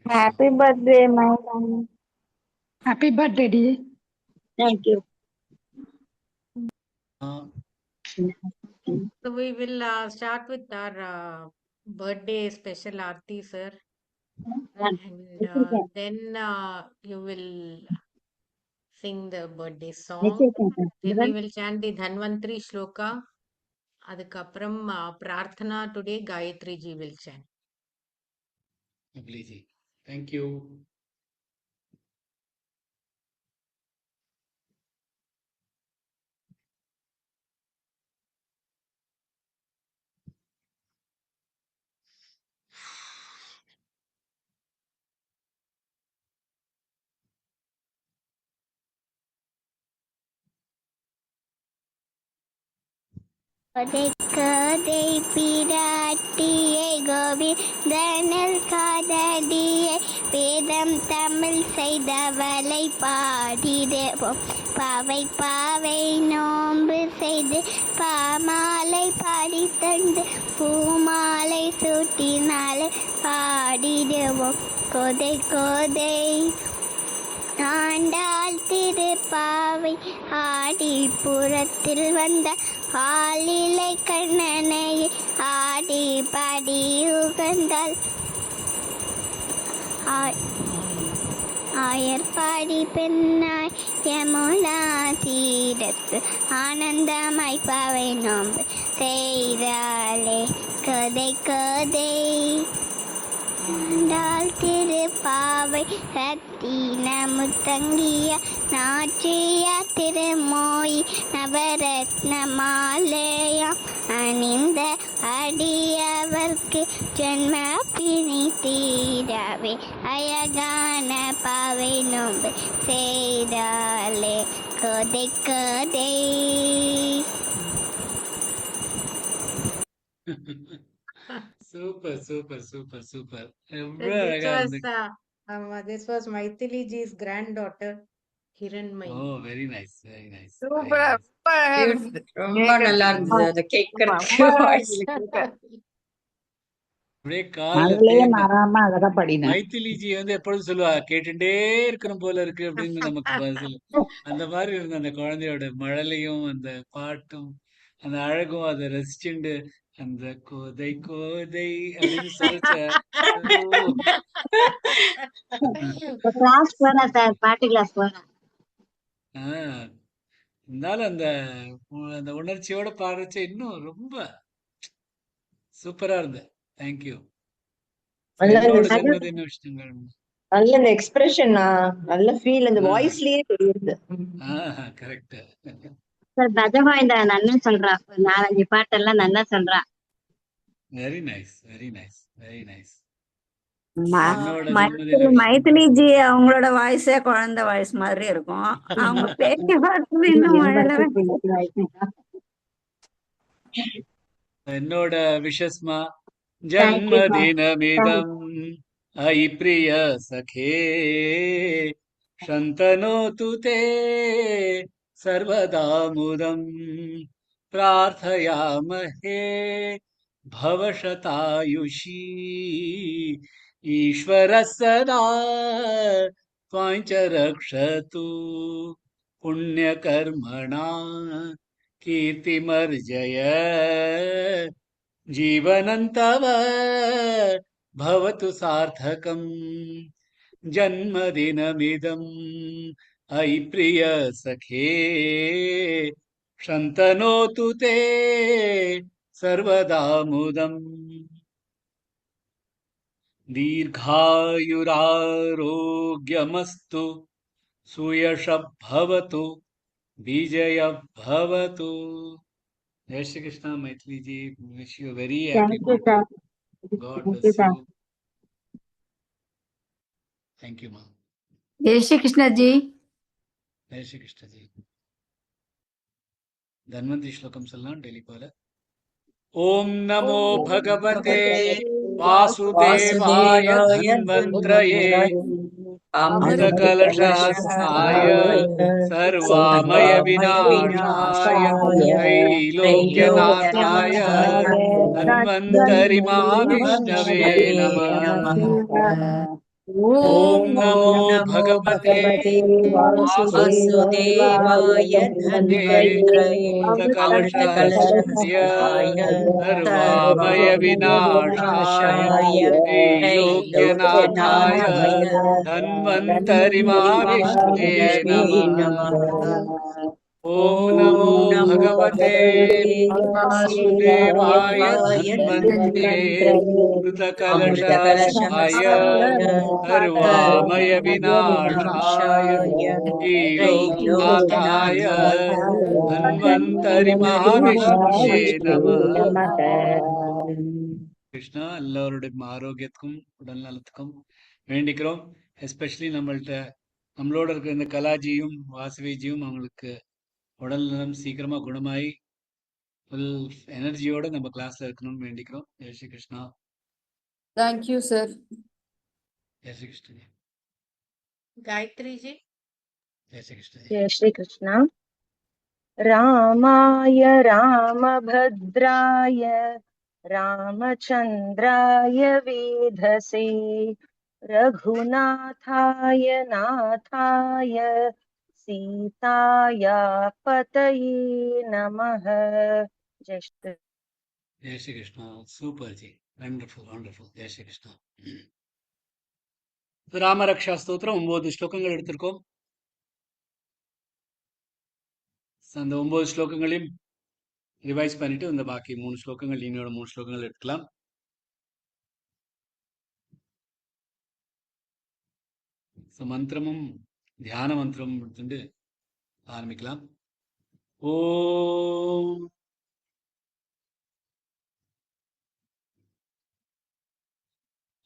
Happy birthday, my son. Happy birthday, dear. Thank you. So we will start with our birthday special Aarti, sir. And then you will sing the birthday song. Then we will chant the Dhanvantri Shloka. அதுக்கப்புறம் Prarthana today Gayatri ji will chant. Thank you. கதை பிராட்டியை கோவிந்தனில் காதடியை வேதம் தமிழ் செய்தவளை பாடிடுவோம். பாவை பாவை நோன்பு செய்து பாமாலை பாடி தந்து பூமாலை சூட்டினாலே பாடிடுவோம். கோதை கோதை ஆண்டாள் திருப்பாவை ஆடி புறத்தில் வந்த ஆளிலை கண்ணனை ஆடி பாடி உகந்தாள். ஆயர்பாடி பெண்ணாய் யமுனா தீரத்து ஆனந்தமாய் பாவை நோன்பு செய்தாலே கதை கதை ஆண்டாள் திருப்பாவை ரத்தின முத்தங்கிய நாச்சியா திருமோய் நவரத்ன மாலையா அணிந்த அடியவர்க்கு ஜன்ம பிணி தீரவே அழகான பாவை நோன்பு செய்தாலே கதை கதை. Super, super, super, super. This was Maithili ji's granddaughter, Hiranmai. Oh, very nice, very nice. Super. ரொம்ப நல்லா இருந்தது அதை கேட்கறதுக்கு. அப்படியே காதுல அதுலயே தேன். மாறாம அழகா படினேன். மைத்திலி ஜி எப்பொழுதும் சொல்லுவா கேட்டுட்டே இருக்கணும் போல இருக்கு அப்படின்னு நமக்கு பதில். அந்த மாதிரி இருந்த அந்த குழந்தையோட மழலையும் அந்த பாட்டும் அந்த அழகும் அதை ரசிச்சுண்டு அந்த கோதை கோதை அப்படின்னு சொல்லிச்ச கிளாஸ் போறேன் சார், பாட்டு கிளாஸ் போறேன். இருந்தாலும் அந்த அந்த உணர்ச்சியோட பாடுறச்ச இன்னும் ரொம்ப சூப்பரா இருந்த. தேங்க்யூ. என்னோட ஜென்மதின விஷயங்கள் நல்ல இந்த எக்ஸ்பிரஷன் நல்ல ஃபீல் இந்த வாய்ஸ்லயே தெரியுது. கரெக்ட் சார் பஜகா இந்த நன்னா சொல்றா, ஒரு 4-5 பாட்டெல்லாம் நன்னா சொல்றா. Very nice, very nice, very nice. Maithili ji அவங்களோட வாய்ஸே குழந்தை வாய்ஸ் மாதிரி இருக்கும். அவங்க பேசி பார்த்து இன்னும் என்னோட விஷஸ்மா ஜன்மதினமிதம் ஐ பிரிய சகே சந்தனோது தே சர்வதாமுதம் பிரார்த்தயாமஹே भवशतायुषी ईश्वरः सदा त्वां च रक्षतु पुण्यकर्मणा कीर्तिमर्जय जीवनं तव भवतु सार्थकम् जन्मदिनमिदम् अयि प्रिय सखे शन्तनोतु ते सर्वदामुदम् दीर्घायुरारोग्यमस्तु सुयशः भवतु विजयः भवतु. जय Shri Krishna. Maithili ji, wish you very happy birthday. God bless you. Thank you ma'am. जय श्री कृष्ण जी. जय श्री कृष्ण जी. धन्वंतरि श्लोकम சொல்லலாம் டெய்லி போல. ओम नमो भगवते वासुदेवाय धन्वन्त्रये अमृतकलशहस्ताय सर्वामय विनाशाय त्रैलोक्यनाथाय धन्वन्तरि महाविष्णवे नमः. ॐ नमो भगवते वासुदेवाय भूतकलशाय सर्वामय विनाशाय त्रैलोक्यनाथाय धन्वन्तरि महाविष्णवे नमः। ॐ नमो भगवते वासुदेवाय धन्वन्तरे कृतकलशाय सर्वामय विनाशाय श्रीलोकनाथाय धन्वन्तरि महाविष्णुवे नमः. கிருஷ்ணா எல்லோருடைய ஆரோக்கியத்துக்கும் உடல் நலத்துக்கும் வேண்டிக்கிறோம். எஸ்பெஷலி நம்மளோட இருக்கிற இந்த கலாஜியும் வாசவிஜியும் அவங்களுக்கு உடல் நலம் சீக்கிரமா குணமாயி ஃபுல் எனர்ஜியோட நம்ம கிளாஸ்ல இருக்கணும்னு வேண்டிக்கிறோம். ஜெய் ஸ்ரீ கிருஷ்ணா. Thank you sir. ஜெய் ஸ்ரீ கிருஷ்ண. Gayatri ji. ஜெய் ஸ்ரீ கிருஷ்ண. जय श्री कृष्ण। रामाय रामभद्राय रामचन्द्राय वेधसे रघुनाथाय नाथाय सीताया पतये नमः। जय श्री ஜெய் Shri Krishna. Super ji. Wonderful wonderful. ஜெய் ஸ்ரீ கிருஷ்ணா. ராமரக்ஷா ஸ்தோத்திரம் 9 ஸ்லோகங்கள் எடுத்திருக்கோம். அந்த 9 ஸ்லோகங்களையும் ரிவைஸ் பண்ணிட்டு இந்த பாக்கி 3 ஸ்லோகங்கள் இன்னொரு 3 ஸ்லோகங்கள் எடுக்கலாம். மந்திரமும் தியான மந்திரமும் எடுத்துட்டு ஆரம்பிக்கலாம். ஓம்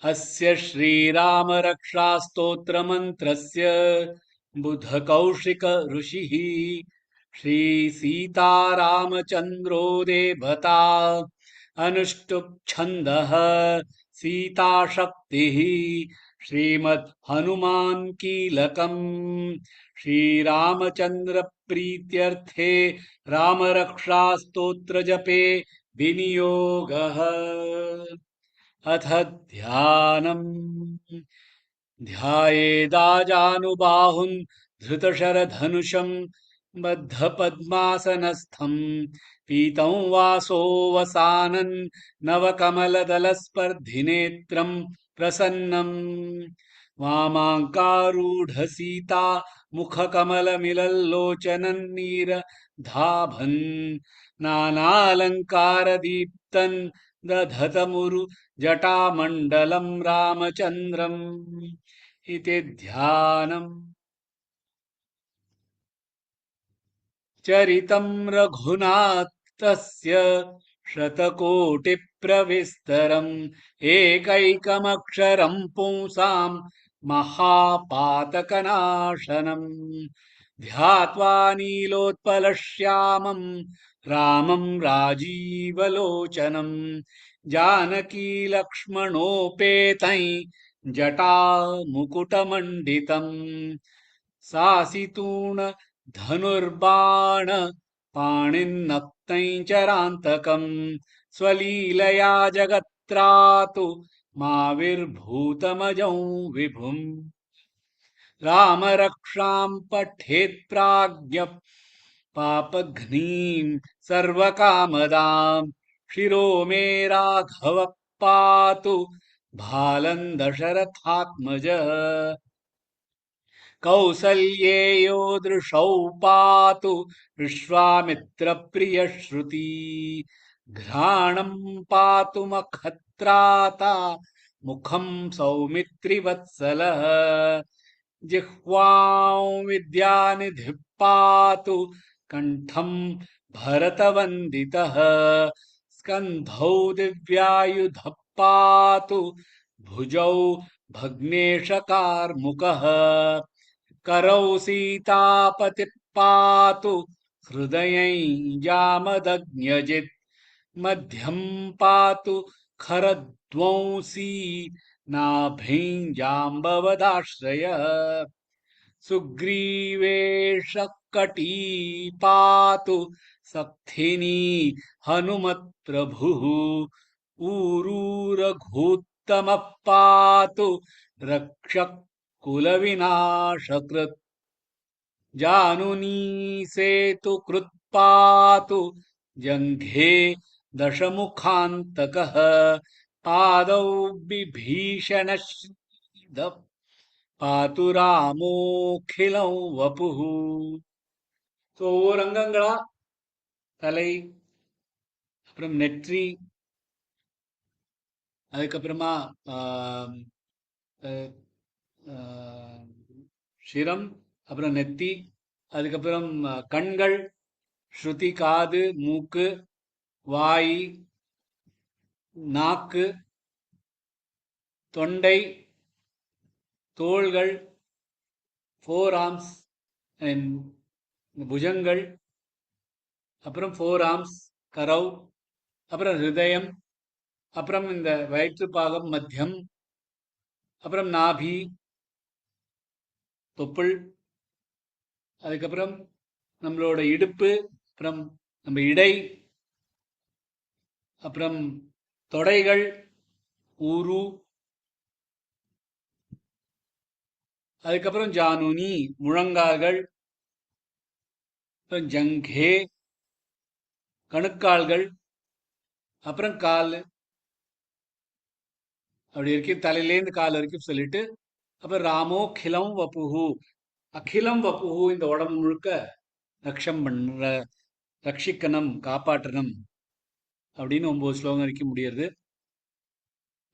अस्य श्रीरामरक्षास्तोत्रमन्त्रस्य बुधकौशिक ऋषिः श्रीसीतारामचन्द्रो देवता अनुष्टुप् छन्दः सीताशक्तिः श्रीमद्हनुमान् कीलकम् श्रीरामचन्द्रप्रीत्यर्थे रामरक्षास्तोत्रजपे विनियोगः। अथ ध्यानम् ध्यायेदाजानुबाहुं धृतशरधनुषं बद्धपद्मासनस्थं पीतं वासोऽवसानन् नवकमलदलस्पर्धिनेत्रं प्रसन्नम् वामाङ्कारूढसीता मुखकमलमिलल्लोचनन्नीरधाभन् नानालङ्कारदीप्तन् दधतमुरु जटामण्डलं रामचन्द्रम् इति ध्यानम्। चरितं रघुनाथस्य शतकोटिप्रविस्तरम् एकैकमक्षरं पुंसां महापातकनाशनम् ध्यात्वा नीलोत्पलश्यामं रामं राजीवलोचनम् जानकी लक्ष्मणोपेतै जटामुकुटमण्डितम् सासितूण धनुर्बाण पाणिन्नक्तै चरान्तकम् स्वलीलया जगत्रातु माविर्भूतमजौ विभुम् रामरक्षां पठेत् प्राज्ञ पापघ्नीं सर्वकामदां शिरो मे राघव पातु भालं दशरथात्मजः कौसल्येयो दृशौ पातु विश्वामित्रप्रियश्रुती घ्राणं पातु मखत्राता मुखं सौमित्रिवत्सलः जिह्वां विद्यानिधिः पातु कण्ठं भरतवन्दितः स्कन्धौ दिव्यायुधः पातु भुजौ भग्नेशकार्मुकः करौ सीतापतिः पातु हृदयै जामदग्न्यजित् मध्यं पातु खरध्वंसी नाभिं जाम्बवदाश्रयः सुग्रीवेशकटी पातु सक्थिनी हनुमत्प्रभुः ऊरू रघुत्तमः उत्तमः पातु रक्षः कुलविनाशकृत् जानुनी सेतु कृत्पातु जङ्घे दशमुखान्तकः पादौ बिभीषणः पातु रामोऽखिलं वपुः. ஸோ ஒவ்வொரு அங்கங்களா தலை, அப்புறம் நெற்றி, அதுக்கப்புறமா சிரம், அப்புறம் நெத்தி, அதுக்கப்புறம் கண்கள், ஸ்ருதி காது, மூக்கு, வாய், நாக்கு, தொண்டை, தோள்கள், ஃபோர் ஆர்ம்ஸ், புஜங்கள், அப்புறம் ஃபோர் ஆர்ம்ஸ், கரவ், அப்புறம் ஹிருதயம், அப்புறம் இந்த வயிற்று பாகம் மத்தியம், அப்புறம் நாபி, தொப்புள், அதுக்கப்புறம் நம்மளோட இடுப்பு, அப்புறம் நம்ம இடை, அப்புறம் தொடைகள், ஊரு, அதுக்கப்புறம் ஜானுனி முழங்கால்கள், அப்புறம் ஜங்கே கணுக்கால்கள், அப்புறம் கால், அப்படி வரைக்கும் தலையிலேருந்து கால் வரைக்கும் சொல்லிட்டு, அப்புறம் ராமோக்கிலம் வப்புஹு, அகிலம் வப்புஹு, இந்த உடம்பு முழுக்க ரட்சிக்கணும், காப்பாற்றணும் அப்படின்னு 9 ஸ்லோகம் வரைக்கும் முடியுது.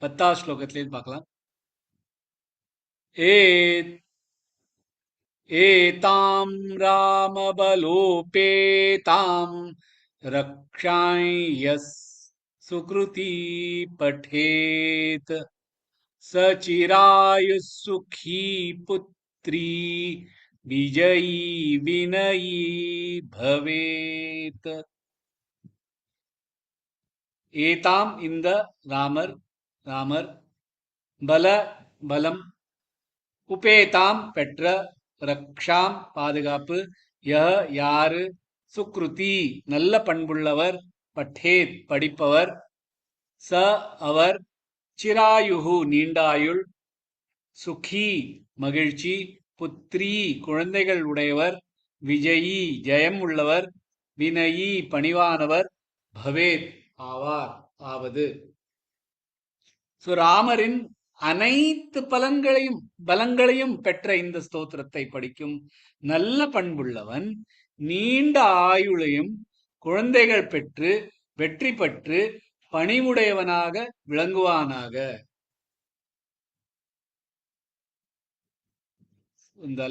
10வது ஸ்லோகத்திலேருந்து பார்க்கலாம். ஏதாம் ராமபலோபேதாம் ரக்ஷாயஸ் சுக்ருதி பठेत சச்சிராயுஸ் சுகி புத்ரி விஜயி வினயி பவேத். ஏதாம் இந்த ராமர் பலம், உபேதாம் பெற்ற, ரக்ஷாம் பாதுகாப்பு, யாரு, சுக்ருதி நல்ல பண்புள்ளவர், பட்டேத் படிப்பவர், ச அவர், சிராயுகு நீண்டாயுள், சுகி மகிழ்ச்சி, புத்ரி குழந்தைகள் உடையவர், விஜயி ஜெயம் உள்ளவர், வினயி பணிவானவர், பவேத் ஆவார் ஆவது. சோ ராமரின் அனைத்து பலங்களையும் பெற்ற இந்த ஸ்தோத்திரத்தை படிக்கும் நல்ல பண்புள்ளவன் நீண்ட ஆயுளையும் குழந்தைகள் பெற்று வெற்றி பெற்று பணிவுடையவனாக விளங்குவானாக. இந்த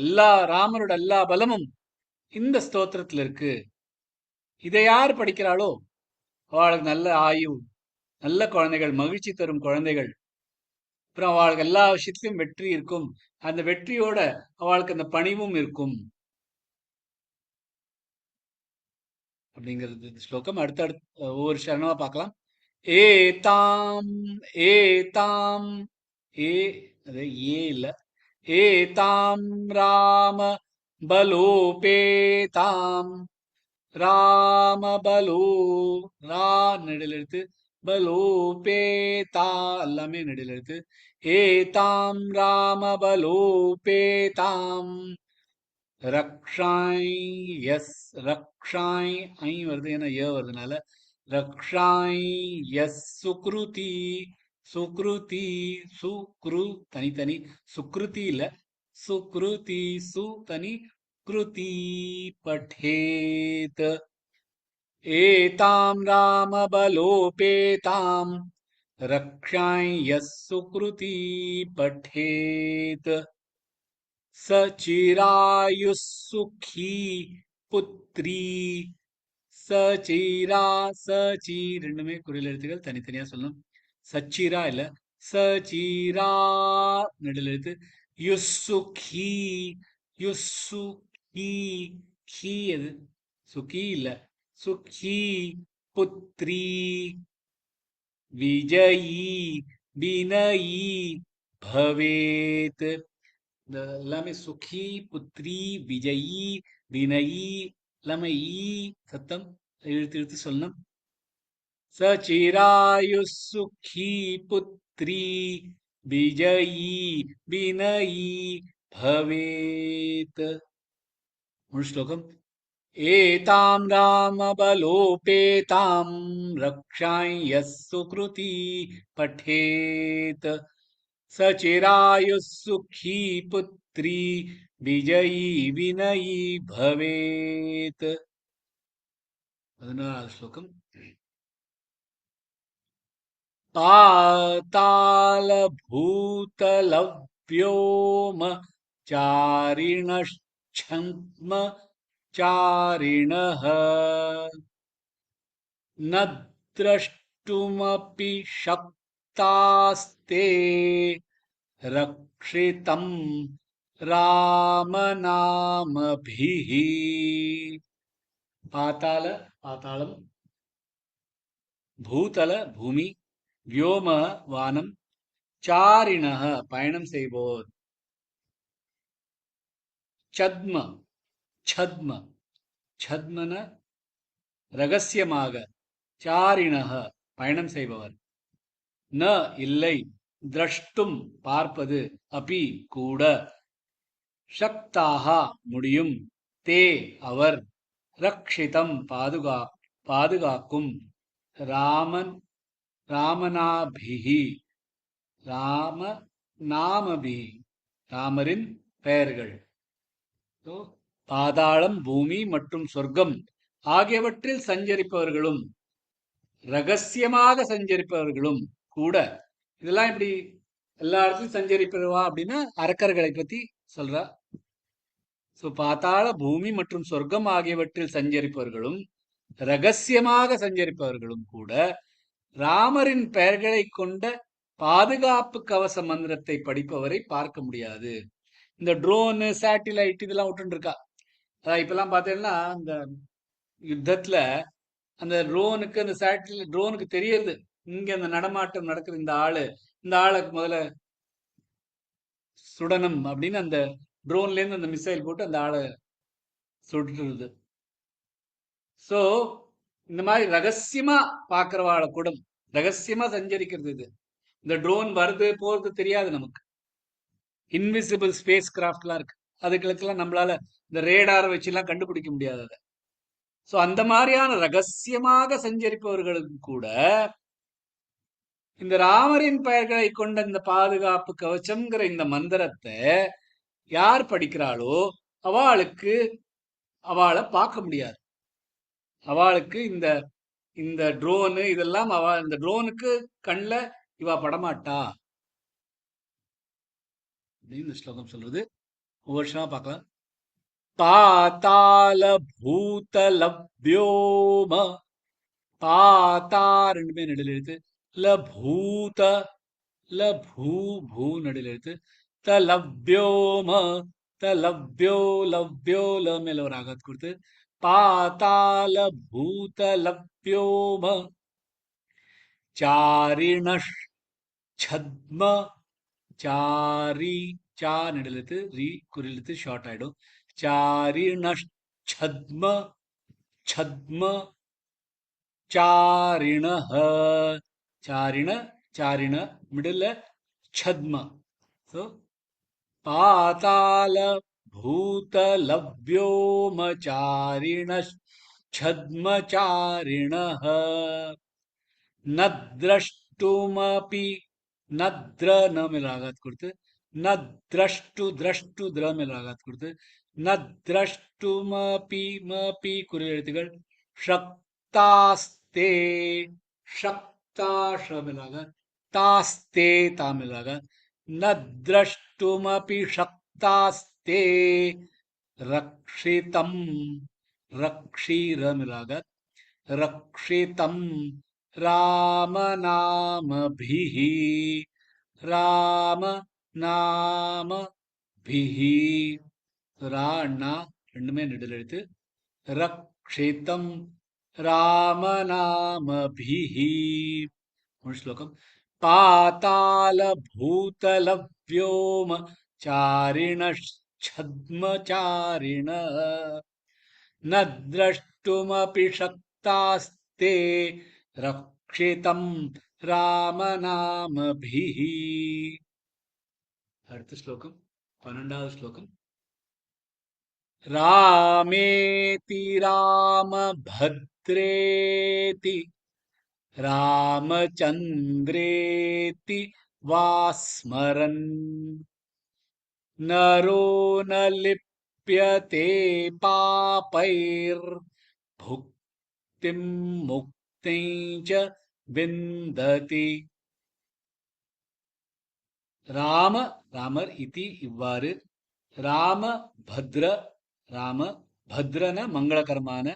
ராமரோட எல்லா பலமும் இந்த ஸ்தோத்திரத்துல இருக்கு. இதை யார் படிக்கிறாளோ அவளுக்கு நல்ல ஆயு, நல்ல குழந்தைகள், மகிழ்ச்சி தரும் குழந்தைகள், அப்புறம் அவளுக்கு எல்லா விஷயத்திலும் வெற்றி இருக்கும். அந்த வெற்றியோட அவளுக்கு அந்த பணிவும் இருக்கும் அப்படிங்கிறது ஸ்லோகம். அடுத்தடுத்து ஒவ்வொரு சரணமா பார்க்கலாம். ஏதாம் ஏதாம் அது இல்ல, ஏதாம் ராம பலோபேதாம், ராம பலோ, ரா நெடில் எடுத்து, பலோபேதா எல்லாமே நெடில் எடுத்து, ஏதாம் ராம பலோபேதாம் ரக்ஷாய், எஸ் ரக்ஷாய், ஐ வருது ஏன்னா ஏ வருதுனால, ரக்ஷாய் எஸ் சுக்ருதி, சுக்ருதி சுக்ரு தனித்தனி, சுக்ருதி இல்ல, சுக்ருதி சு தனி, கிருதி பठेत ஏதாம் ராம பலோபேதாம் ரக்ஷாய் எஸ் சுக்ருதி பठेत சச்சிராயுஸ் சுகி புத்ரி, சச்சிரா, சச்சி ரெண்டுமே குறில் எழுத்துக்கள், தனித்தனியா சொல்லணும். சச்சிரா இல்ல, சச்சிரா நெடில் எழுத்து, யுசுகி, யுசுகி, கி எது, சுகி இல்ல, சுகி புத்ரி, விஜயி வினயி பவேத். இந்த எல்லாமே சுகி, புத்ரி, விஜயி, வினயி எல்லாமே ஈ சத்தம் இழுத்து இழுத்து சொல்லணும். சச்சிராயு சுகி புத்ரி पुत्री विजयी विनयी भवेत्. मूळ श्लोकम्. एतां रामबलोपेतां रक्षां यः सुकृती पठेत् स चिरायुः सुखी पुत्री विजयी विनयी भवेत्. 16வது श्लोकम्. पातालभूतलव्योम चारिणश्छद्म चारिणः न द्रष्टुमपि शक्तास्ते रक्षितं रामनामभिः. पातालं भूतल भूमि, व्योम வானம், சாரிணः பயணம் செய்வோர், சத்ம சத்மன ரகசியமாக, சாரிணः பயணம் செய்பவர், ந இல்லை, திரஷ்டும் பார்ப்பது, அபி கூட, சக்தாக முடியும், தே அவர், ரக்ஷிதம் பாதுகாக்கும், ராமநாபிஹி ராமநாமபிஹி ராமரின் பெயர்கள். பாதாளம் பூமி மற்றும் சொர்க்கம் ஆகியவற்றில் சஞ்சரிப்பவர்களும் ரகசியமாக சஞ்சரிப்பவர்களும் கூட. இதெல்லாம் இப்படி எல்லா இடத்துலையும் சஞ்சரிப்பவா அப்படின்னா அரக்கர்களை பத்தி சொல்றா. சோ பாதாள பூமி மற்றும் சொர்க்கம் ஆகியவற்றில் சஞ்சரிப்பவர்களும் ரகசியமாக சஞ்சரிப்பவர்களும் கூட ராமரின் பெயர்களை கொண்ட பாதுகாப்பு கவச மந்திரத்தை படிப்பவரை பார்க்க முடியாது. இந்த ட்ரோனு சேட்டிலைட் இதெல்லாம் விட்டு இருக்கா. அதான் இப்பெல்லாம் பார்த்தீங்கன்னா இந்த யுத்தத்துல அந்த ட்ரோனுக்கு அந்த சேட்டிலைட் ட்ரோனுக்கு தெரியறது இங்க அந்த நடமாட்டம் நடக்குது, இந்த ஆளுக்கு முதல்ல சுடணும் அப்படின்னு அந்த ட்ரோன்ல இருந்து அந்த மிசைல் போட்டு அந்த ஆளை சுட்டுருது. சோ இந்த மாதிரி ரகசியமா பாக்குறவாழ கூட ரகசியமா சஞ்சரிக்கிறது இது. இந்த ட்ரோன் வருது போறது தெரியாது நமக்கு. இன்விசிபிள் ஸ்பேஸ் கிராஃப்ட்லாம் இருக்கு, அதுகளுக்கெல்லாம் நம்மளால இந்த ரேடாரை வச்சு எல்லாம் கண்டுபிடிக்க முடியாது அதை. சோ அந்த மாதிரியான ரகசியமாக சஞ்சரிப்பவர்களுக்கு கூட இந்த ராமரின் பெயர்களை கொண்ட இந்த பாதுகாப்பு கவச்சம்ங்கிற இந்த மந்திரத்தை யார் படிக்கிறாளோ அவளை பார்க்க முடியாது. அவளுக்கு இந்த ட்ரோனு இதெல்லாம் இந்த ட்ரோனுக்கு கண்ல இவ படமாட்டா அப்படின்னு இந்த ஸ்லோகம் சொல்றது. ஒவ்வொரு வருஷமா பார்க்கலாம். பாதாள பூதலவ்யோம, பாத்தா ரெண்டுமே நடுவில் எழுத்து, லபூத லபூ நடுவில் எழுத்து, தலவ்யோம தலவ்யோ லவ்யோ ல மேல ஒரு ஆகாத் கொடுத்து பாதாள பூதலவ்யோம சாரிணஷ் சத்ம சாரி சா நெடுலெழுத்து ரீ குறிலெழுத்து ஷார்ட் ஆயிடும். சாரிணஷ் சத்ம சத்ம சாரிணஹ சாரிண மிடில் சத்ம. ஸோ பாதாள பூதலவ்யோம சாரிணஷ் சத்ம சாரிணஹ ந திரஷ்டுமபி நத்ர ந மேல் ஆகாத் கொடுத்து ந திரஷ்டு திர மேல் ஆகாத் கொடுத்து ந திரஷ்டுமபி மபி குறி எழுத்துகள் ஷக்தாஸ்தே ஷக்தா ஷ மேல் ஆகாத் தாஸ்தே தா மேல் ஆகாத் ந திரஷ்டுமபி ஷக்தாஸ்தே ரக்ஷிதம் ரக்ஷீர மேல் ஆகாத் ரக்ஷிதம் ராமநாமபிஹி ராமநாமபிஹி ராணா ரெண்டுமே நெடுல் எழுத்து ரக்ஷிதம் ராமநாமபிஹி. ஒரு ஸ்லோகம். பாதாள பூதலவ்யோம சாரிணச்ಛದ್ಮ சாரிண ந திரஷ்டுமபி சக்தாஸ்தே ரக்ஷிதம் रामनामभिः. அடுத்த ஸ்லோகம் 12வது ஸ்லோகம். रामेति रामभद्रेति रामचन्द्रेति वा स्मरन् नरो न लिप्यते पापैर्भुक्तिं मुक्तिं च विन्दति. ராமர் இதி இவ்வாறு, ராம பத்ர, ராம பத்ரன மங்களகரமான,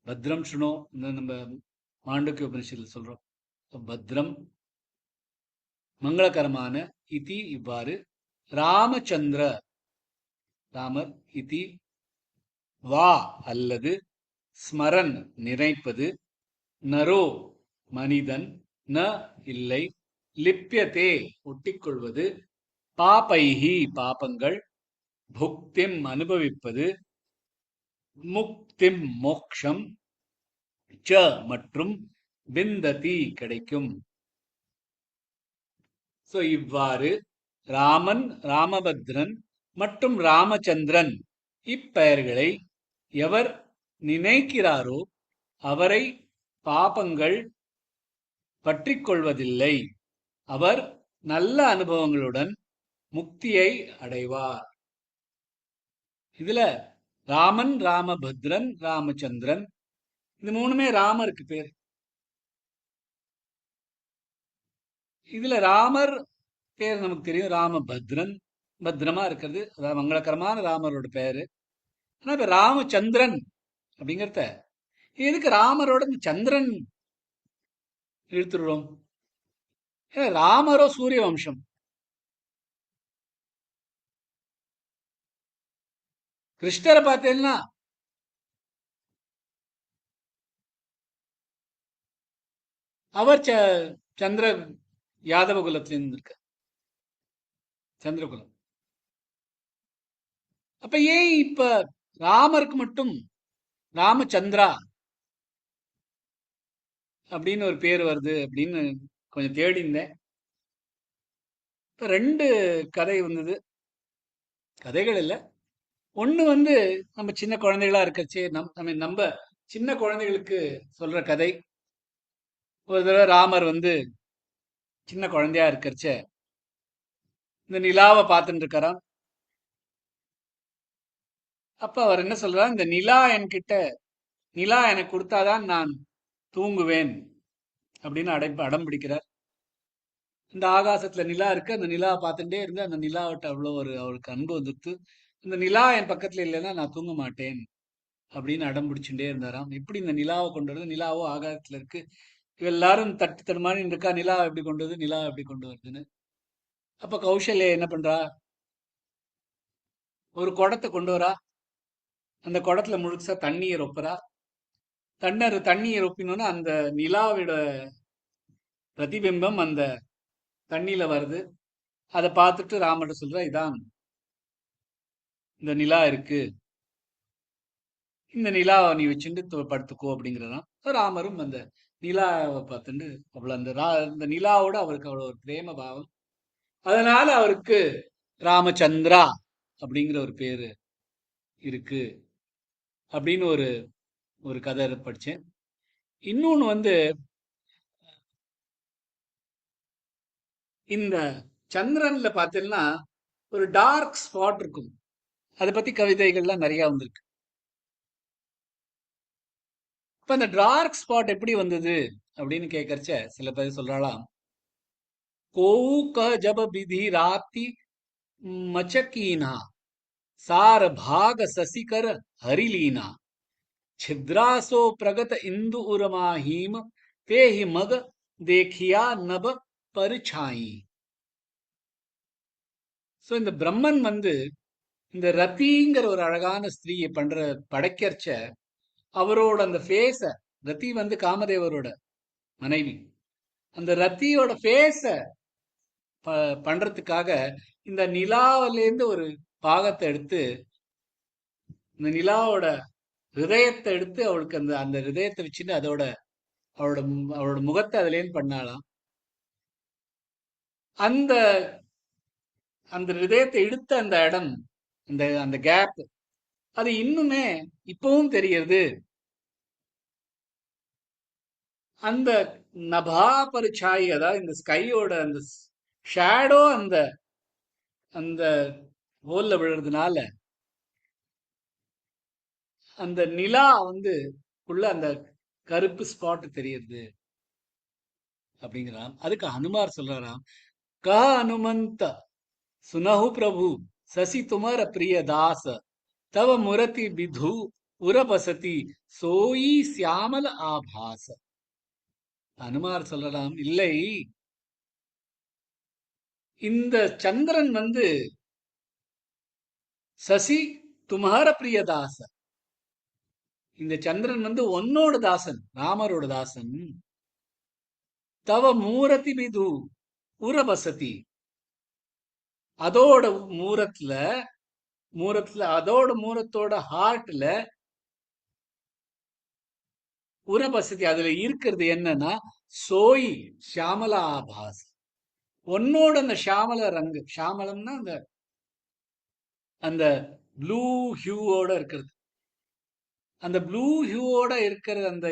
பத்ரம் சுனோ நம்ம மாண்டூக்கிய உபனிஷத்தில் சொல்றோம். பத்ரம் மங்களகரமான, இதி இவ்வாறு, ராமச்சந்திர ராமர், இதி வா அல்லது, ஸ்மரன் நினைப்பது, நரோ மனிதன், ந இல்லை, லிப்யதே ஒட்டிக்கொள்வது, பாபைஹி பாபங்கள், புக்திம் அனுபவிப்பது, முக்திம் மோக்ஷம், ச மற்றும், விந்ததி கிடைக்கும். சோ இவ்வாறு ராமன், ராமபத்ரன் மற்றும் ராமச்சந்திரன் இப்பெயர்களை எவர் நினைக்கிறாரோ அவரை பாபங்கள் பற்றிக் கொள்வதில்லை. அவர் நல்ல அனுபவங்களுடன் முக்தியை அடைவார். இதுல ராமன், ராமபத்ரன், ராமச்சந்திரன், இது மூணுமே ராமருக்கு பேர். இதுல ராமர் பேர் நமக்கு தெரியும், ராமபத்ரன், பத்ரமா இருக்கிறது, அதாவது மங்களகரமான ராமரோட பேரு. ஆனா இப்ப ராமச்சந்திரன் அப்படிங்கிறத எதுக்கு ராமரோட சந்திரன் இழுத்துடுறோம்? ராமரோ சூரிய வம்சம், கிருஷ்ணரை பார்த்தேன்னா அவர் சந்திர யாதவ குலத்திலிருந்து இருக்க, சந்திரகுலம். அப்ப ஏன் இப்ப ராமருக்கு மட்டும் ராமச்சந்திரா அப்படின்னு ஒரு பேர் வருது அப்படின்னு கொஞ்சம் தேடி இருந்தேன். இப்ப 2 கதை வந்தது. கதைகள் இல்ல, ஒண்ணு நம்ம சின்ன குழந்தைகளா இருக்கச்சே, நம்ம சின்ன குழந்தைகளுக்கு சொல்ற கதை. ஒரு தடவை ராமர் சின்ன குழந்தையா இருக்கச்ச இந்த நிலாவை பார்த்துட்டு இருக்காராம். அப்ப அவர் என்ன சொல்றார், இந்த நிலா எனக்கு கொடுத்தாதான் நான் தூங்குவேன் அப்படின்னு அடம் பிடிக்கிறார். இந்த ஆகாசத்துல நிலா இருக்கு, அந்த நிலாவை பார்த்துட்டே இருந்து அந்த நிலாவிட்ட அவ்வளோ அவருக்கு அன்பு வந்துட்டு, இந்த நிலா என் பக்கத்துல இல்லைன்னா நான் தூங்க மாட்டேன் அப்படின்னு அடம் பிடிச்சுட்டே இருந்தாராம். இப்படி இந்த நிலாவை கொண்டு வருது, நிலாவோ ஆகாசத்துல இருக்கு, எல்லாரும் தட்டு தடுமாறி இருக்கா, நிலா எப்படி கொண்டு வருது, நிலா எப்படி கொண்டு வருதுன்னு. அப்ப கௌசல்யா என்ன பண்றா, ஒரு குடத்தை கொண்டு வரா, அந்த குடத்துல முழுசா தண்ணியை ரொப்புறா. தண்ணியை ரொப்பினோன்னா அந்த நிலாவோட பிரதிபிம்பம் அந்த தண்ணியில வருது. அதை பார்த்துட்டு ராமர்கிட்ட சொல்றா, இதான் இந்த நிலா இருக்கு, இந்த நிலாவை நீ வச்சுட்டு படுத்துக்கோ அப்படிங்கிறதான். ராமரும் அந்த நிலாவை பார்த்துட்டு அவ்வளவு அந்த நிலாவோட அவருக்கு அவ்வளவு ஒரு பிரேம பாவம். அதனால அவருக்கு ராமச்சந்திரா அப்படிங்கிற ஒரு பேரு இருக்கு அப்படின்னு ஒரு கதை படிச்சேன். இன்னொன்னு இந்த சந்திரன்ல பார்த்தீங்கன்னா ஒரு டார்க் ஸ்பாட் இருக்கும். அதை பத்தி கவிதைகள்லாம் நிறைய வந்திருக்கு. இப்ப அந்த டார்க் ஸ்பாட் எப்படி வந்தது அப்படின்னு கேட்கறச்ச சில பேர் சொல்றாளாம், கோவு க ஜப விதி ராத்தி மச்சக்கீனா सार भाग ससिकर हरिलीना छिद्रासो प्रगत इंदु उर्माहीम ते ही मग देखिया नब परछाई. சோ இந்த பிரம்மன் இந்த ரத்திங்கிற ஒரு அழகான ஸ்திரீயை படைக்கிறச்ச அவரோட அந்த ஃபேஸ, ரத்தி காமதேவரோட மனைவி, அந்த ரத்தியோட ஃபேஸ பண்றதுக்காக இந்த நிலாவிலேருந்து ஒரு பாகத்தை எடுத்து, இந்த நிலாவோட ஹிருதயத்தை எடுத்து அவளுக்கு அந்த ஹிருதயத்தை வச்சுட்டு அதோட அவளோட முகத்தை அதுலேன்னு பண்ணாளாம். அந்த அந்த ஹிருதயத்தை இழுத்த அந்த இடம், அந்த அந்த கேப், அது இன்னுமே இப்பவும் தெரியுது. அந்த நபா பரிச்சாயி, அதாவது இந்த ஸ்கையோட அந்த ஷேடோ அந்த அந்த ஹோல்ல விழுறதுனால அந்த நிலா உள்ள அந்த கருப்பு ஸ்பாட் தெரியுது அப்படிங்கிறான். அதுக்கு ஹனுமார் சொல்றாராம், கா ஹனுமந்த சுனஹு பிரபு சசி துமர பிரிய தாச தவ முரதி விது உரபசதி சோயி சியாமல ஆபாச. ஹனுமார் சொல்லலாம், இல்லை, இந்த சந்திரன் சசி துமர பிரிய தாச, இந்த சந்திரன் உன்னோட தாசன், ராமரோட தாசன். தவ மூரதி விது உரபசதி, அதோட மூரத்தோட ஹார்ட்ல உரபசதி, அதுல இருக்கிறது என்னன்னா சோய் ஷியாமலா ஆபாஸ், உன்னோட அந்த ஷியாமல ரங்கு, ஷியாமலம்னா அந்த அந்த ப்ளூ ஹியூவோட இருக்கிறது, அந்த ப்ளூ ஹியூவோட இருக்கிற அந்த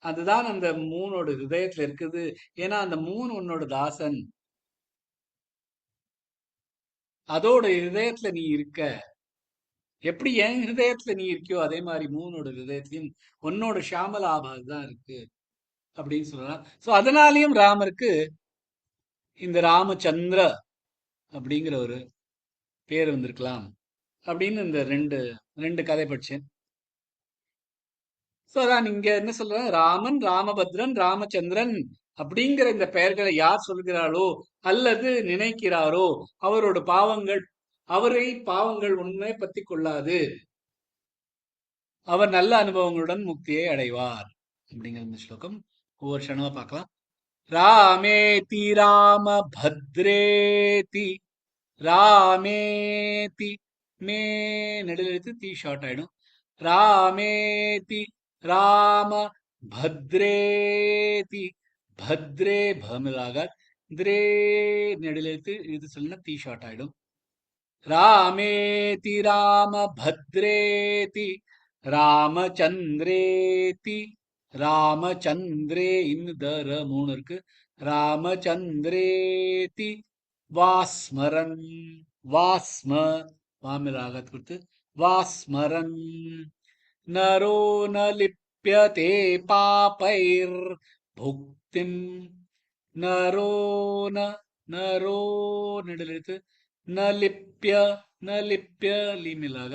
அதுதான் அந்த மூனோட ஹிருதயத்துல இருக்குது. ஏன்னா அந்த மூன் உன்னோட தாசன், அதோட ஹிருதயத்துல நீ இருக்க. எப்படி என் ஹிருதயத்துல நீ இருக்கியோ அதே மாதிரி மூனோட ஹிருதயத்திலையும் உன்னோட ஷியாமல ஆபாஸ் தான் இருக்கு அப்படின்னு சொல்லலாம். சோ அதனாலையும் ராமருக்கு இந்த ராமச்சந்திர அப்படிங்கிற ஒரு பேர் வந்திருக்கலாம் அப்படின்னு இந்த ரெண்டு கதை படிச்சேன். சோ அதான் இங்க என்ன சொல்றேன், ராமன், ராமபத்ரன், ராமச்சந்திரன் அப்படிங்கிற இந்த பெயர்களை யார் சொல்கிறாளோ அல்லது நினைக்கிறாரோ அவரை பாவங்கள் உண்மை பத்தி கொள்ளாது, அவர் நல்ல அனுபவங்களுடன் முக்தியை அடைவார் அப்படிங்கிற இந்த ஸ்லோகம். ஒவ்வொரு க்ஷணமா பார்க்கலாம். ராமேதி ராம பத்ரேதி, ராமேதி, மே நெடுலெழுத்து தீ ஷார்ட் ஆயிடும். ராமேதி ராம பத்ரேதி, பத்ரே பமிலாக, திரே நெடுலெழுத்து இது சொல்லுனா தீ ஷார்ட் ஆயிடும். ராமேதி ராம பத்ரேதி ராமச்சந்திரேதி, ராமச்சந்திரே இன்னு தர 3 இருக்கு. ராமச்சந்திரேதி வாஸ்மரன், வாஸ்ம வாமிலாக கொடுத்து வாஸ்மரன், நரோ ந லிப்யதே பாபைர் புக்திம், நரோ நெடுலெழுத்து ந லிப்ய லீமிலாக,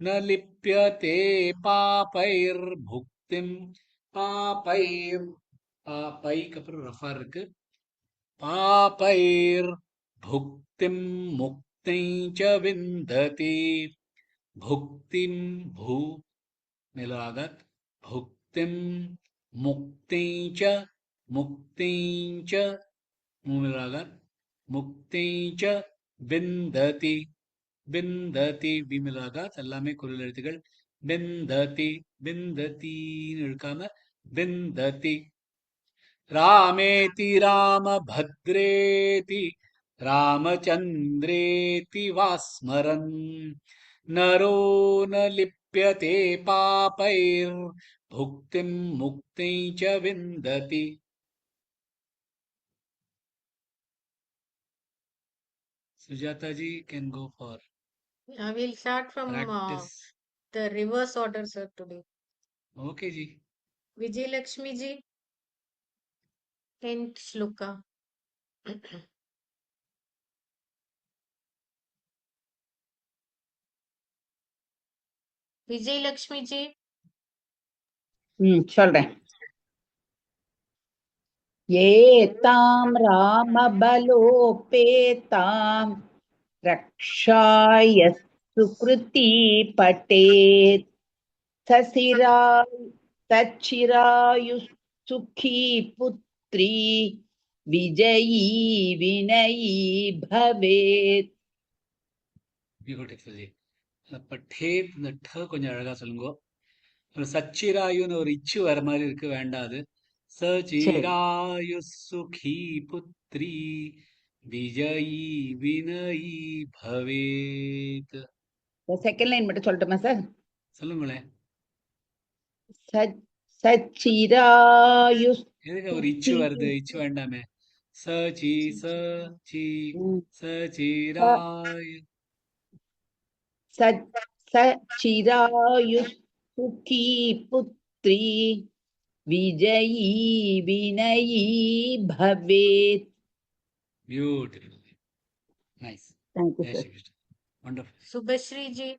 ந லிப்யதே பாபைர் புக்திம், பாபைர் பாப்பைக்கு அப்புறம் ரஃபார் இருக்கு. பாபைர் புக்திம் முக்தி ச விந்ததி, புக்திம் பூ மிலாகத், புக்திம் முக்தி ச மிலாகத், முக்தி ச விந்ததி, விந்ததி விமிலாகத், எல்லாமே குரல் எழுத்துகள். விந்ததி, விந்தத்தின்னு இழுக்காம விந்ததி. ராமேதி ராம பத்ரேதி ராமச்சந்திரேதி வாஸ்மரன், நரோ ந லிப்யதே பாபைர் புக்திம் முக்தி ச விந்ததி. Sujata ji can go for I will start from practice. the reverse order, sir, today. Okay ji. Vijay Lakshmi ji, 10th shloka. Vijay Lakshmi ji. சொல்றேன். ஏதாம் ராமபலோபேதாம் ரக்ஷாய சுக்ருதி பட்டேத், சச்சிராயு சுகி புத்ரி விஜயீ வினயீ பவேத். பியூட்டிஃபுல்லி. பட்டேத், இந்த ட கொஞ்சம் அழகா சொல்லுங்க. ஒரு சச்சிராயுன்னு ஒரு இச்சு வர மாதிரி இருக்கு, வேண்டாது. सचिरायुः सुखी पुत्री विजयी विनयी भवेत्. செகண்ட் லைன் மட்டும் சொல்லட்டுமா சார்? சொல்லுங்களேன். சச்சிராயு எதுக்கு ஒரு இச்சு வருது? இச்சு வேண்டாமே. சச்சி சச்சிராயு சச்சிராயு சுகி புத்ரி விஜயீ வினயீ பவேத். பியூட்டிஃபுல். நைஸ். தேங்க்யூ ஜெய் sir. Shri Krishna. Wonderful. Subhashri ji.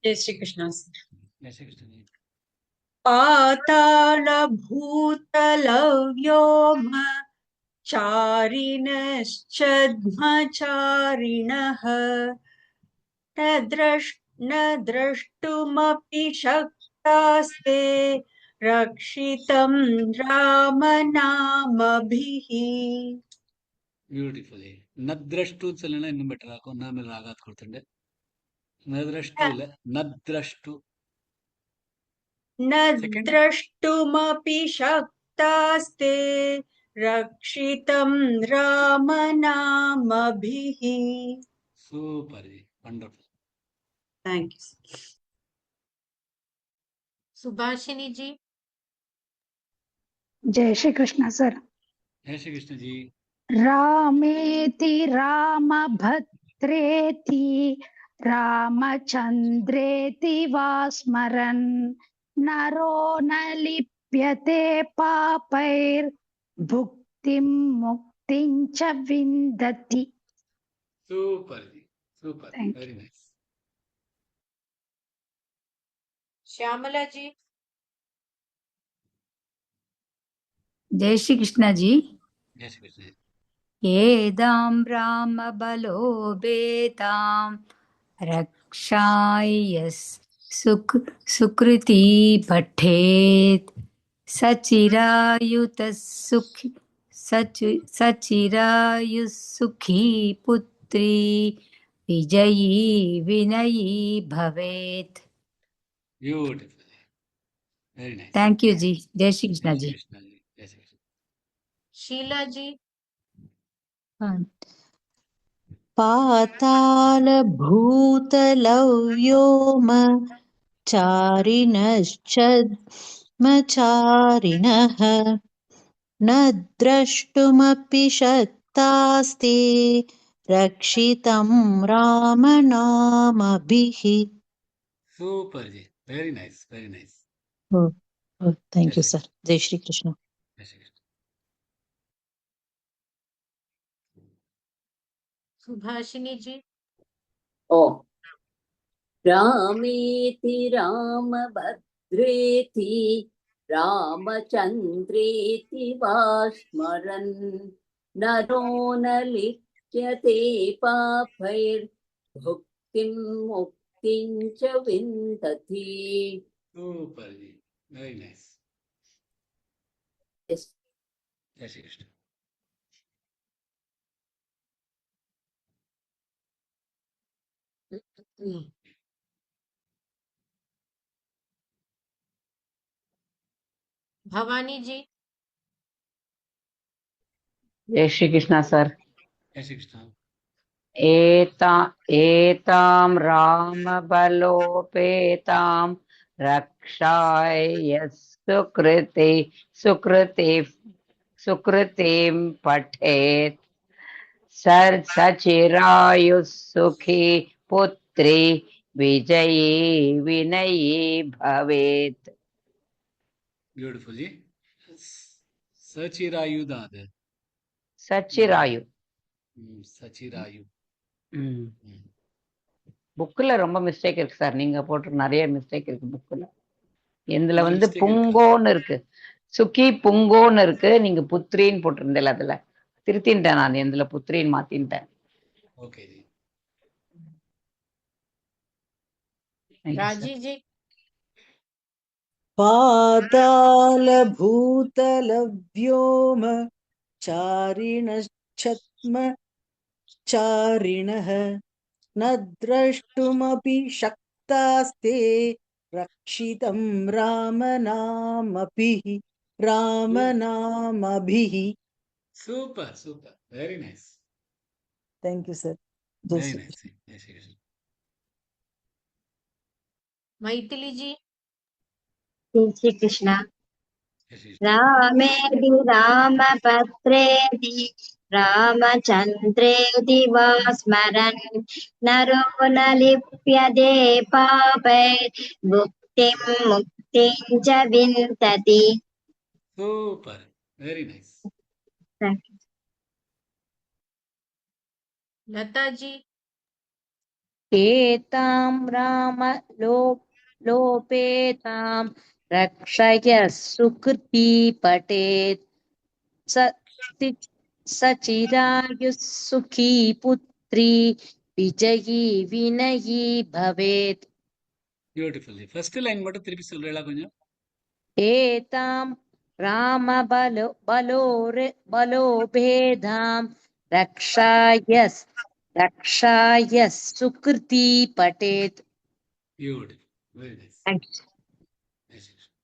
Jai Shri Krishna. ஜெய் ஸ்ரீ கிருஷ்ணா. पातालभूतलव्योम चारिणश्चद्मचारिणः न द्रष्टुमपि शक्तास्ते रक्षितं रामनामभिः. பியூட்டிஃபுல். நத்ரஷ்டு சொல்லனா இன்னும் பெட்டரா இருக்கும். நான் மேல ராகாத் கொடுத்துண்டு. நத்ரஷ்டு இல்ல, நத்ரஷ்டு. न द्रष्टुमपि शक्तास्ते रक्षितं रामनामभिः. Super ji, wonderful. Thank you. Subhashini ji. जय श्री कृष्ण सर. जय श्री कृष्ण जी. रामेति रामभद्रेति रामचन्द्रेति वा स्मरन् नरो न लिप्यते पापैर्भुक्तिं मुक्तिं च विन्दति. Super G, super. Thank you. Very nice. Shyamala ji. जय श्री कृष्ण जी. जय श्री कृष्ण जी. एदां रामबलोपेतां रक्षाय सुकृती पठेत् सचिरायुतः सचिरायुः सुखी पुत्री विजयी विनयी भवेत्. Beautiful. Very nice. Thank you ji. जय श्री कृष्ण जय जी. श्री कृष्ण जी. जय श्री कृष्ण. Sheila ji. पातालभूतलव्योम चारिणश्चद्मचारिणः न द्रष्टुमपि शक्तास्ते रक्षितं रामनामभिः. Super ji. Very nice. Very nice. Thank जय you Shri sir. Jai Shri Krishna. जय Shri Krishna. Subhashini ji. Oh. रामेति रामभद्रेति रामचन्द्रेति वा स्मरन् नरो न लिप्यते पापैर्भुक्तिं मुक्तिं च विन्दति. Super ji. Very nice. Yes. जय श्री कृष्ण. Bhavani ji. जय श्री कृष्णा सर. जय श्री कृष्ण. एतां रामबलोपेतां रक्षाय सुकृतिं पठेत् सचिरायुः सुखी पुत्री विजयी विनयी भवेत्. Beautiful ji. சச்சிராயு தான் அது. சச்சிராயு. சச்சிராயு. புக்ல ரொம்ப மிஸ்டேக் இருக்கு சார். நீங்க போட்டு நிறைய மிஸ்டேக் இருக்கு புக்ல. இதுல இதுல வந்து mistake இருக்கா? புங்கோன்னு இருக்கு, சுக்கி புங்கோன்னு இருக்கு. நீங்க புத்ரின்னு போட்டிருந்தேன், அதுல திருத்தின்ட்டேன் நான். இதுல புத்ரின்னு மாத்தின்ட்டேன். ஓகே ஜி. Raji ji. पातालभूतलव्योम चारिणश्चद्मचारिणः न द्रष्टुमपि शक्तास्ते रक्षितं रामनामभिः. रामनामभिः. Super, super. Very nice. Thank you, sir. Jai Very Shri nice. Krishna. Jai Shri Krishna. Maithili ji. Shri Krishna. Jai Shri Krishna. रामेति रामभद्रेति रामचन्द्रेति वा स्मरन् नरो न लिप्यते पापैः भुक्तिं मुक्तिं च विन्दति. Super. Very nice. Thank you. Lata ji. एतां लोपेतां रक्षय सुकृती पठेत् सचिरायुः सुखी पुत्री विजयी विनयी भवेत्. Beautifully. First line மட்டும் திருப்பி சொல்றீங்களா கொஞ்சம்? एतां बलोभेदां रक्षाय सुकृती पठेत्. Beautiful. Very nice. Thanks. Jai Shri Krishna.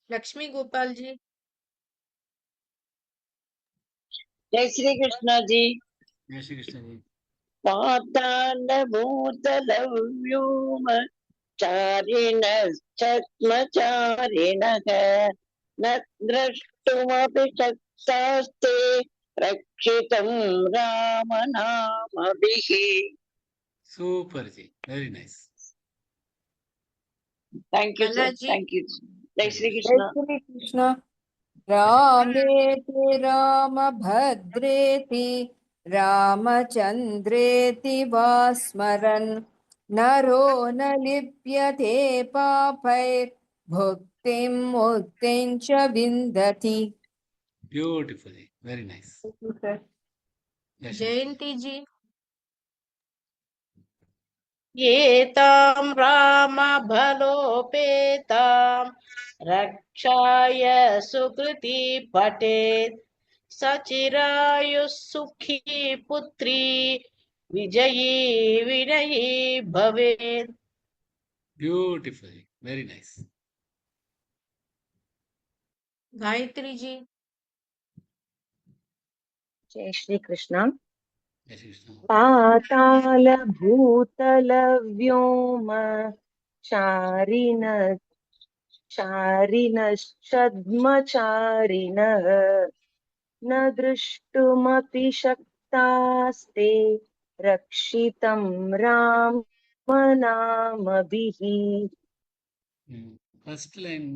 Lakshmi Gopal ji. जय Shri Krishna ji. Jai Shri Krishna ji. पाताल भूतल व्योम चारिणश्चत्मचारिणः न द्रष्टुमपि शक्तास्ते रक्षितं रामनामभिः. Super ji. Very nice. Thank you, sir. Balaji. Thank you. Jai Shri जय Krishna. श्री कृष्ण. रामेति रामभद्रेति रामचन्द्रेति वा स्मरन् नरो न लिप्यते पापैर्भुक्तिं मुक्तिं च विन्दति. Beautifully. Very nice. Jai Shri Krishna. Jayanti ji. एतां रामबलोपेतां रक्षाय सुकृती पठेत् सचिरायुः सुखी पुत्री विजयी विनयी भवेत्. Beautifully. Very nice. Gayatri ji. जय Shri Krishna. Jai Shri Krishna. पाताल भूतल व्योम चारिणश्चद्मचारिणः न द्रष्टुमपि शक्तास्ते रक्षितं रामनामभिः. First line,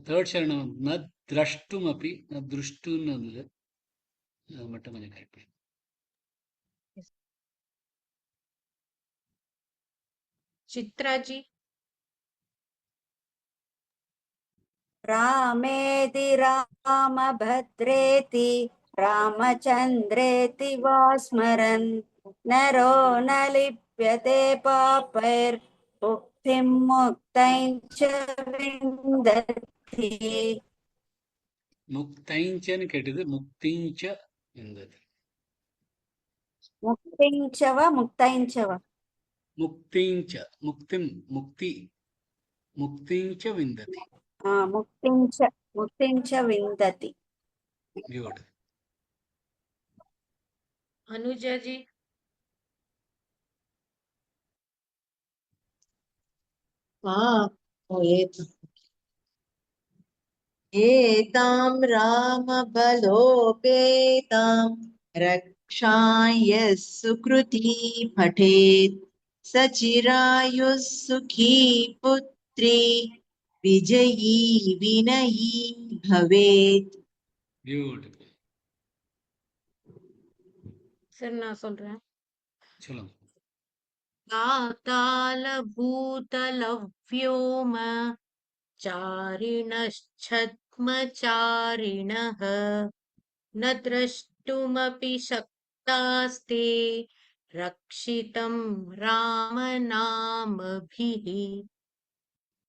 third sharanam, na drashtumapi, na drushtun andile. மட்டும் கொஞ்சம் கரெக்ட் பண்ணி. Chitra ji. रामेति रामभद्रेति रामचन्द्रेति वा स्मरन् नरो न लिप्यते पापैर्भुक्तिं मुक्तिं च विन्दति. முக்தைஞ்சன்னு கேட்டது, முக்திஞ்ச இருந்தது. मुक्तिं च वा मुक्तिं च वा? முக்திஞ்ச, முக்திம், முக்தி, முக்திஞ்ச விந்ததி. मुक्तिं च विन्दति. Good. Anuja ji. एतां रामबलोपेतां रक्षाय सुकृती पठेत् सचिरायुः सुखी पुत्री विजयी विनयी भवेत्. Beautiful. Sir நான் சொல்றேன். சொல்லுங்க. पाताल भूतल व्योम चारिणश्चत्मचारिणः न द्रष्टुमपि शक्तास्ते रक्षितं रामनामभिः.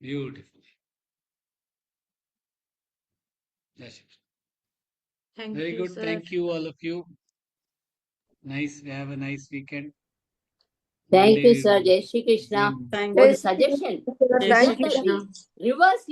Beautiful. Yes. Thank Very you, good. sir. Thank you, all of you. Nice. Have a nice weekend. Thank Monday you, we sir. will Jai Shri Krishna. resume. Good suggestion. Thank you. Reverse